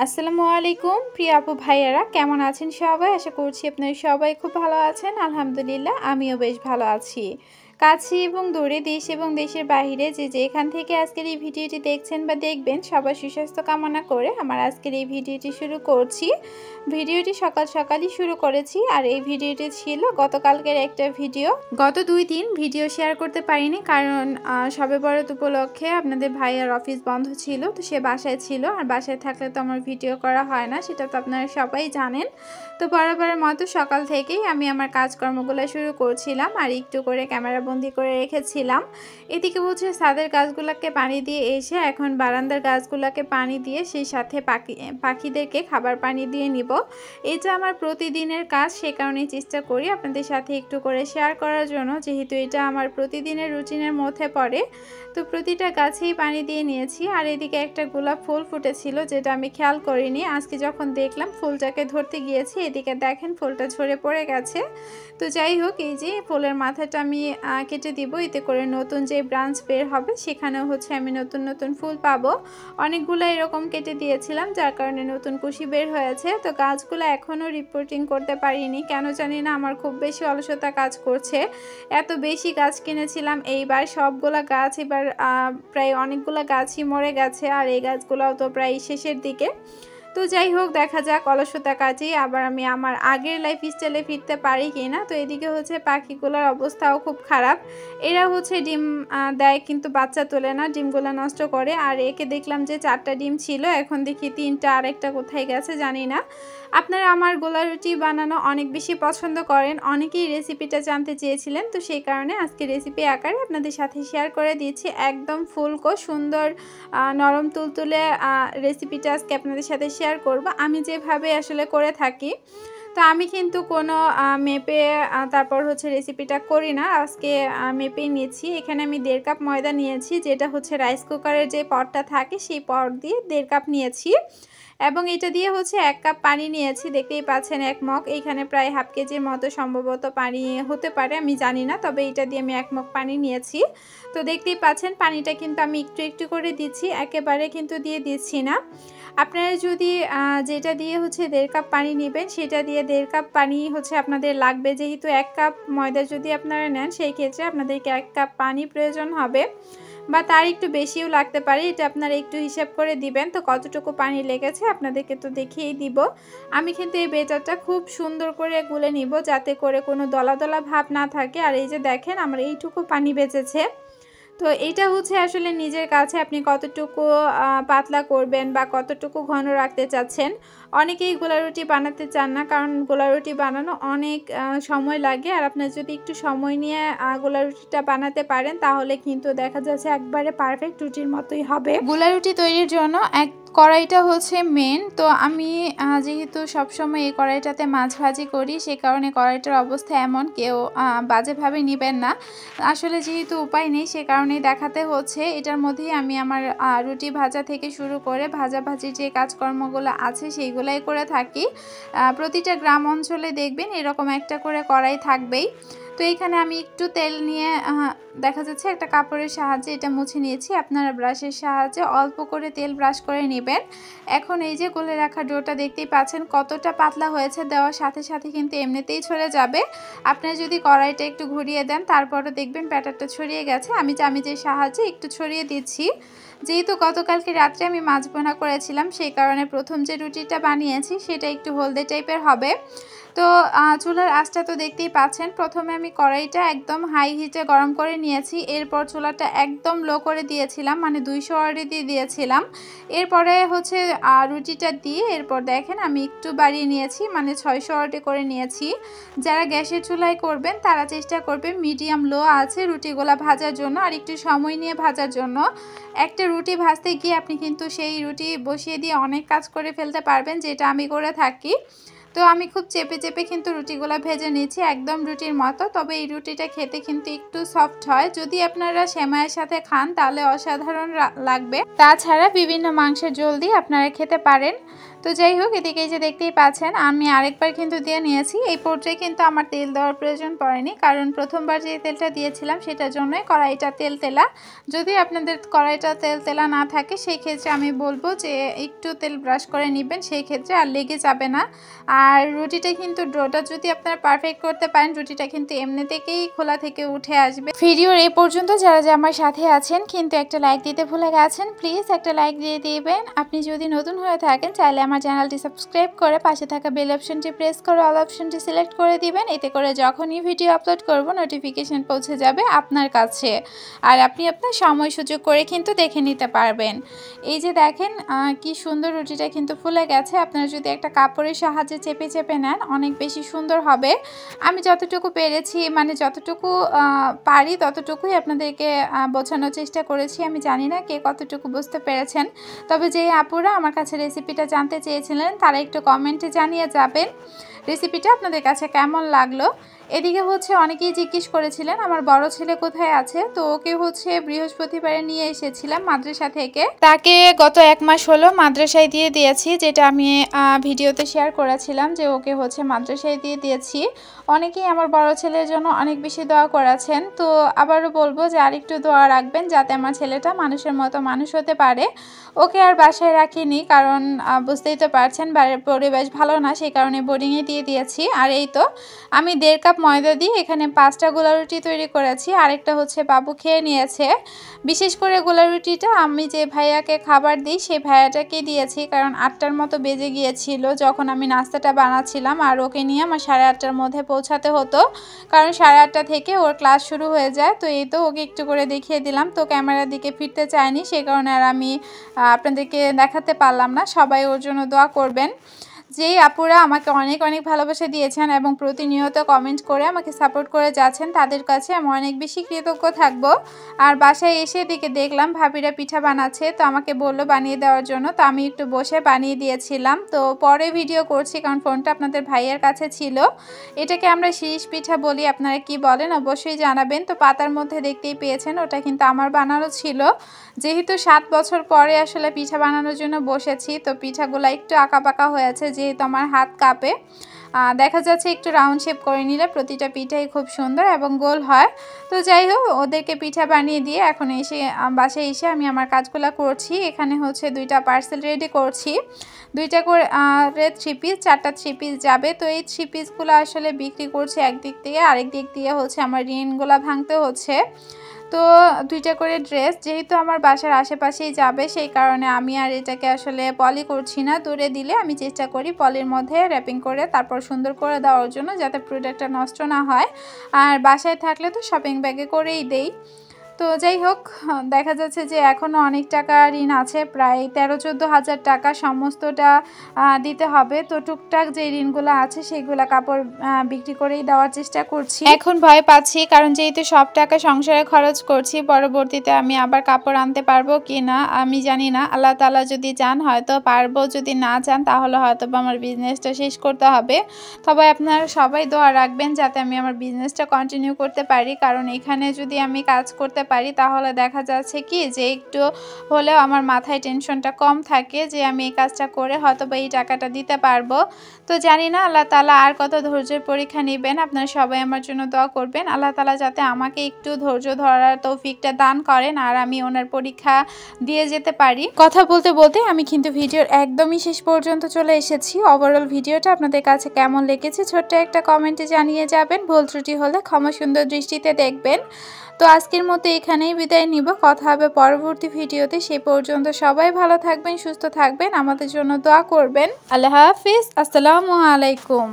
আসসালামু আলাইকুম প্রিয় আপু ভাইয়ারা, কেমন আছেন সবাই? আশা করছি আপনারা সবাই খুব ভালো আছেন। আলহামদুলিল্লাহ আমিও বেশ ভালো আছি। কাছে এবং দূরে, দেশ এবং দেশের বাইরে যে যেখান থেকে আজকের এই ভিডিওটি দেখছেন বা দেখবেন, সবার সুস্বাস্থ্য কামনা করে আমার আজকের এই ভিডিওটি শুরু করছি। ভিডিওটি সকাল সকালই শুরু করেছি, আর এই ভিডিওটি ছিল গতকালকের একটা ভিডিও। গত 2 দিন ভিডিও শেয়ার করতে পারিনি, কারণ শবে বরাত উপলক্ষে আপনাদের ভাইয়ার অফিস বন্ধ ছিল, তো সে বাসায় ছিল। আর বাসায় থাকলে তো আমার ভিডিও করা হয় না, সেটা তো আপনারা সবাই জানেন। তো বরাবরের মতো সকাল থেকেই আমি আমার কাজকর্মগুলো শুরু করছিলাম, আর একটু করে ক্যামেরা বন্দি করে রেখেছিলাম। এদিকে হচ্ছে ছাদের গাছগুলোকে পানি দিয়ে এসে এখন বারান্দার গাছগুলোকে পানি দিয়ে সেই সাথে পাখিদেরকে খাবার পানি দিয়ে নিব। এটা আমার প্রতিদিনের কাজ, সে কারণেই চেষ্টা করি আপনাদের সাথে একটু করে শেয়ার করার জন্য, যেহেতু এটা আমার প্রতিদিনের রুটিনের মধ্যে পড়ে। তো প্রতিটা গাছেই পানি দিয়ে নিয়েছি। আর এদিকে একটা গোলাপ ফুল ফুটেছিল, যেটা আমি খেয়াল করিনি। আজকে যখন দেখলাম ফুলটাকে ধরতে গিয়েছি, এদিকে দেখেন ফুলটা ঝরে পড়ে গেছে। তো যাই হোক, এই যে ফুলের মাথাটা আমি কেটে দিব, এতে করে নতুন যে ব্রাঞ্চ বের হবে সেখানেও হচ্ছে আমি নতুন নতুন ফুল পাবো। অনেকগুলো এরকম কেটে দিয়েছিলাম, যার কারণে নতুন কুশি বের হয়েছে। তো গাছগুলো এখনও রিপোর্টিং করতে পারিনি, কেন জানি না, আমার খুব বেশি অলসতা কাজ করছে। এত বেশি গাছ কিনেছিলাম এইবার, সবগুলা গাছ এবার প্রায় অনেকগুলো গাছই মরে গেছে, আর এই গাছগুলোও তো প্রায় শেষের দিকে। তো যাই হোক, দেখা যাক অলসতা কাজেই আবার আমি আমার আগের লাইফস্টাইলে ফিরতে পারি কি না। তো এদিকে হচ্ছে পাখিগুলোর অবস্থাও খুব খারাপ। এরা হচ্ছে ডিম দেয় কিন্তু বাচ্চা তোলে না, ডিমগুলো নষ্ট করে। আর একে দেখলাম যে 4টা ডিম ছিল, এখন দেখি 3টা, আরেকটা কোথায় গেছে জানি না। আপনারা আমার গোলা রুটি বানানো অনেক বেশি পছন্দ করেন, অনেকেই রেসিপিটা জানতে চেয়েছিলেন, তো সেই কারণে আজকে রেসিপি আকারে আপনাদের সাথে শেয়ার করে দিয়েছি। একদম ফুলকো সুন্দর নরম তুলতুলে রেসিপিটা আজকে আপনাদের সাথে শেয়ার করব আমি যেভাবে আসলে করে থাকি। তো আমি কিন্তু কোনো মেপে তারপর হচ্ছে রেসিপিটা করি না, আজকে মেপেই নিয়েছি। এখানে আমি 1.5 কাপ ময়দা নিয়েছি, যেটা হচ্ছে রাইস কুকারের যে পটটা থাকে সেই পট দিয়ে 1.5 কাপ নিয়েছি। এবং এটা দিয়ে হচ্ছে 1 কাপ পানি নিয়েছি, দেখতেই পাচ্ছেন 1 মগ। এইখানে প্রায় হাফ কেজির মতো সম্ভবত পানি হতে পারে, আমি জানি না, তবে এটা দিয়ে আমি 1 মগ পানি নিয়েছি। তো দেখতেই পাচ্ছেন পানিটা কিন্তু আমি একটু একটু করে দিচ্ছি, একেবারে কিন্তু দিয়ে দিচ্ছি না। আপনারা যদি যেটা দিয়ে হচ্ছে 1.5 কাপ পানি নেবেন, সেটা দিয়ে 1.5 কাপ পানি হচ্ছে আপনাদের লাগবে। যেহেতু 1 কাপ ময়দা যদি আপনারা নেন, সেই ক্ষেত্রে আপনাদেরকে 1 কাপ পানি প্রয়োজন হবে, বা তার একটু বেশিও লাগতে পারে। এটা আপনারা একটু হিসাব করে দিবেন। তো কতটুকু পানি লেগেছে আপনাদেরকে তো দেখিয়েই দিব। আমি কিন্তু এই বেটারটা খুব সুন্দর করে গুলে নিব, যাতে করে কোনো দলা দলা ভাব না থাকে। আর এই যে দেখেন আমার এইটুকু পানি বেঁচেছে। তো এইটা হচ্ছে আসলে নিজের কাছে আপনি কতটুকু পাতলা করবেন বা কতটুকু ঘন রাখতে চাচ্ছেন। অনেকেই গোলা রুটি বানাতে চান না, কারণ গোলা রুটি বানানো অনেক সময় লাগে। আর আপনার যদি একটু সময় নিয়ে গোলা রুটিটা বানাতে পারেন, তাহলে কিন্তু দেখা যাচ্ছে একবারে পারফেক্ট রুটির মতোই হবে। গোলা রুটি তৈরির জন্য কড়াইটা হচ্ছে মেন। তো আমি যেহেতু সবসময় এই কড়াইটাতে মাছ ভাজি করি, সে কারণে কড়াইটার অবস্থা এমন, কেউ বাজেভাবে নেবেন না। আসলে যেহেতু উপায় নেই, সে কারণেই দেখাতে হচ্ছে। এটার মধ্যেই আমি আমার রুটি ভাজা থেকে শুরু করে ভাজাভাজির যে কাজকর্মগুলো আছে সেইগুলাই করে থাকি। প্রতিটা গ্রাম অঞ্চলে দেখবেন এরকম একটা করে কড়াই থাকবেই। তো এইখানে আমি একটু তেল নিয়ে দেখা যাচ্ছে একটা কাপড়ের সাহায্যে এটা মুছে নিয়েছি। আপনারা ব্রাশের সাহায্যে অল্প করে তেল ব্রাশ করে নেবেন। এখন এই যে গলে রাখা ডোটা দেখতেই পাচ্ছেন কতটা পাতলা হয়েছে, দেওয়ার সাথে সাথে কিন্তু এমনিতেই ছড়ে যাবে। আপনারা যদি কড়াইটা একটু ঘুরিয়ে দেন, তারপরও দেখবেন ব্যাটারটা ছড়িয়ে গেছে। আমি চামিচের সাহায্যে একটু ছড়িয়ে দিচ্ছি। যেহেতু গতকালকে রাত্রে আমি মাছ ভুনা করেছিলাম, সেই কারণে প্রথম যে রুটিটা বানিয়েছি সেটা একটু হলদে টাইপের হবে। তো চুলার আঁচটা তো দেখতেই পাচ্ছেন। প্রথমে আমি কড়াইটা একদম হাই হিটে গরম করে নিয়েছি, এরপর চুলাটা একদম লো করে দিয়েছিলাম, মানে 200 ওয়াটে দিয়ে দিয়েছিলাম। এরপরে হচ্ছে রুটিটা দিয়ে এরপর দেখেন আমি একটু বাড়িয়ে নিয়েছি, মানে 600 ওয়াটে করে নিয়েছি। যারা গ্যাসের চুলায় করবেন তারা চেষ্টা করবেন মিডিয়াম লো আছে রুটিগুলা ভাজার জন্য, আর একটু সময় নিয়ে ভাজার জন্য। একটা রুটি ভাজতে গিয়ে আপনি কিন্তু সেই রুটি বসিয়ে দিয়ে অনেক কাজ করে ফেলতে পারবেন, যেটা আমি করে থাকি। তো আমি খুব চেপে চেপে কিন্তু রুটিগুলো ভেজে নিয়েছি একদম রুটির মতো। তবে এই রুটিটা খেতে কিন্তু একটু সফট হয়। যদি আপনারা সেমাইয়ের সাথে খান তাহলে অসাধারণ লাগবে। তাছাড়া বিভিন্ন মাংসের ঝোল দিয়ে আপনারা খেতে পারেন। তো যাই হোক, এদিকে এই যে দেখতেই পাচ্ছেন আমি আরেকবার কিন্তু দিয়ে নিয়েছি। এই পর্যায়ে কিন্তু আমার তেল দেওয়ার প্রয়োজন পড়েনি, কারণ প্রথমবার যে তেলটা দিয়েছিলাম সেটার জন্যই কড়াইটা তেলতেলা। যদি আপনাদের কড়াইটা তেলতেলা না থাকে সেই ক্ষেত্রে আমি বলবো যে একটু তেল ব্রাশ করে নেবেন, সেই ক্ষেত্রে আর লেগে যাবে না। আর রুটিটা কিন্তু ডোটা যদি আপনারা পারফেক্ট করতে পারেন, রুটিটা কিন্তু এমনি থেকেই খোলা থেকে উঠে আসবে। ভিডিওর এই পর্যন্ত যারা যে আমার সাথে আছেন কিন্তু একটা লাইক দিতে ভুলে গেছেন, প্লিজ একটা লাইক দিয়ে দিবেন। আপনি যদি নতুন হয়ে থাকেন চাইলে আমার চ্যানেলটি সাবস্ক্রাইব করে পাশে থাকা বেল অপশনটি প্রেস করে অল অপশনটি সিলেক্ট করে দিবেন। এতে করে যখনই ভিডিও আপলোড করব নোটিফিকেশন পৌঁছে যাবে আপনার কাছে, আর আপনি আপনার সময় সুযোগ করে কিন্তু দেখে নিতে পারবেন। এই যে দেখেন কি সুন্দর রুটিটা কিন্তু ফুলে গেছে। আপনারা যদি একটা কাপড়ের সাহায্যে চেপে চেপে নেন অনেক বেশি সুন্দর হবে। আমি যতটুকু পেরেছি, মানে যতটুকু পারি ততটুকুই আপনাদেরকে বোঝানোর চেষ্টা করেছি। আমি জানি না কে কতটুকু বুঝতে পেরেছেন। তবে যে আপুরা আমার কাছে রেসিপিটা জানতে চেয়েছিলেন তারা একটু কমেন্টে জানিয়ে যাবেন রেসিপিটা আপনাদের কাছে কেমন লাগলো। এদিকে হচ্ছে অনেকেই জিজ্ঞেস করেছিলেন আমার বড় ছেলে কোথায় আছে। তো ওকে হচ্ছে বৃহস্পতিবারে নিয়ে এসেছিলাম মাদ্রাসা থেকে। তাকে গত 1 মাস হলো মাদ্রাসায় দিয়ে দিয়েছি, যেটা আমি ভিডিওতে শেয়ার করেছিলাম যে ওকে হচ্ছে মাদ্রাসায় দিয়ে দিয়েছি। অনেকেই আমার বড় ছেলের জন্য অনেক বেশি দোয়া করেছেন। তো আবারও বলবো যে আরেকটু দোয়া রাখবেন যাতে আমার ছেলেটা মানুষের মতো মানুষ হতে পারে। ওকে আর বাসায় রাখিনি, কারণ বুঝতেই তো পারছেন পরিবেশ ভালো না, সেই কারণে বোর্ডিংয়ে দিয়ে দিয়েছি। আর এই তো আমি 1.5 কাপ ময়দা দিয়ে এখানে 5টা গোলা রুটি তৈরি করেছি। আরেকটা হচ্ছে বাবু খেয়ে নিয়েছে। বিশেষ করে গোলা রুটিটা আমি যে ভাইয়াকে খাবার দিই সেই ভাইয়াটাকে দিয়েছি, কারণ 8টার মতো বেজে গিয়েছিল যখন আমি নাস্তাটা বানাচ্ছিলাম। আর ওকে নিয়ে আমার 8:30টার মধ্যে পৌঁছাতে হতো, কারণ 8:30 থেকে ওর ক্লাস শুরু হয়ে যায়। তো এই তো ওকে একটু করে দেখিয়ে দিলাম। তো ক্যামেরার দিকে ফিরতে চাইনি, সেই কারণে আর আমি আপনাদেরকে দেখাতে পারলাম না। সবাই ওর জন্য দোয়া করবেন। যেই আপুরা আমাকে অনেক অনেক ভালোবাসা দিয়েছেন এবং প্রতিনিয়ত কমেন্ট করে আমাকে সাপোর্ট করে যাচ্ছেন তাদের কাছে আমি অনেক বেশি কৃতজ্ঞ থাকবো। আর বাসায় এসে দিকে দেখলাম ভাবিরা পিঠা বানাচ্ছে, তো আমাকে বললো বানিয়ে দেওয়ার জন্য। তো আমি একটু বসে বানিয়ে দিয়েছিলাম। তো পরে ভিডিও করছি কারণ ফোনটা আপনাদের ভাইয়ের কাছে ছিল। এটাকে আমরা শিরিষ পিঠা বলি, আপনারা কি বলেন অবশ্যই জানাবেন। তো পাতার মধ্যে দেখতেই পেয়েছেন ওটা কিন্তু আমার বানানো ছিল। যেহেতু 7 বছর পরে আসলে পিঠা বানানোর জন্য বসেছি, তো পিঠাগুলো একটু আঁকাবাঁকা হয়েছে যেহেতু আমার হাত কাঁপে। দেখা যাচ্ছে একটু রাউন্ড শেপ করে নিলে প্রতিটা পিঠাই খুব সুন্দর এবং গোল হয়। তো যাই হোক, ওদেরকে পিঠা বানিয়ে দিয়ে এখন এসে বাসায় এসে আমি আমার কাজগুলো করছি। এখানে হচ্ছে 2টা পার্সেল রেডি করছি। 2টা করে 3 পিস, 4টা 3 পিস যাবে। তো এই 3 পিসগুলো আসলে বিক্রি করছি একদিক থেকে, আরেক দিক দিয়ে হচ্ছে আমার ঋণগুলো ভাঙতে হচ্ছে। তো 2টা করে ড্রেস যেহেতু আমার বাসার আশেপাশেই যাবে, সেই কারণে আমি আর এটাকে আসলে পলি করছি না। দূরে দিলে আমি চেষ্টা করি পলির মধ্যে র্যাপিং করে তারপর সুন্দর করে দেওয়ার জন্য, যাতে প্রোডাক্টটা নষ্ট না হয়। আর বাসায় থাকলে তো শপিং ব্যাগে করেই দেই। তো যাই হোক, দেখা যাচ্ছে যে এখনও অনেক টাকা ঋণ আছে, প্রায় 13-14 হাজার টাকা সমস্তটা দিতে হবে। তো টুকটাক যে ঋণগুলো আছে সেইগুলো কাপড় বিক্রি করেই দেওয়ার চেষ্টা করছি। এখন ভয় পাচ্ছি, কারণ যেহেতু সব টাকা সংসারে খরচ করছি, পরবর্তীতে আমি আবার কাপড় আনতে পারবো কি না আমি জানি না। আল্লাহ তাআলা যদি চান হয়তো পারবো, যদি না চান তাহলে হয়তো আমার বিজনেসটা শেষ করতে হবে। তবে আপনারা সবাই দোয়া রাখবেন যাতে আমি আমার বিজনেসটা কন্টিনিউ করতে পারি, কারণ এখানে যদি আমি কাজ করতে পারি তাহলে দেখা যাচ্ছে কি যে একটু হলেও আমার মাথায় টেনশনটা কম থাকে যে আমি এই কাজটা করে হয়তো বা এই টাকাটা দিতে পারবো। তো জানি না আল্লাহ তাআলা আর কত ধৈর্যের পরীক্ষা নেবেন। আপনারা সবাই আমার জন্য দোয়া করবেন আল্লাহ তাআলা যাতে আমাকে একটু ধৈর্য ধরার তৌফিকটা দান করেন আর আমি ওনার পরীক্ষা দিয়ে যেতে পারি। কথা বলতে বলতে আমি কিন্তু ভিডিওর একদমই শেষ পর্যন্ত চলে এসেছি। ওভারঅল ভিডিওটা আপনাদের কাছে কেমন লেগেছে ছোট্ট একটা কমেন্টে জানিয়ে যাবেন। ভুল ত্রুটি হলে ক্ষমা সুন্দর দৃষ্টিতে দেখবেন। তো আজকের মতো এখানেই বিদায় নিব। কথা হবে পরবর্তী ভিডিওতে। সেই পর্যন্ত সবাই ভালো থাকবেন, সুস্থ থাকবেন, আমাদের জন্য দোয়া করবেন। আল্লাহ হাফিজ, আসসালামু আলাইকুম।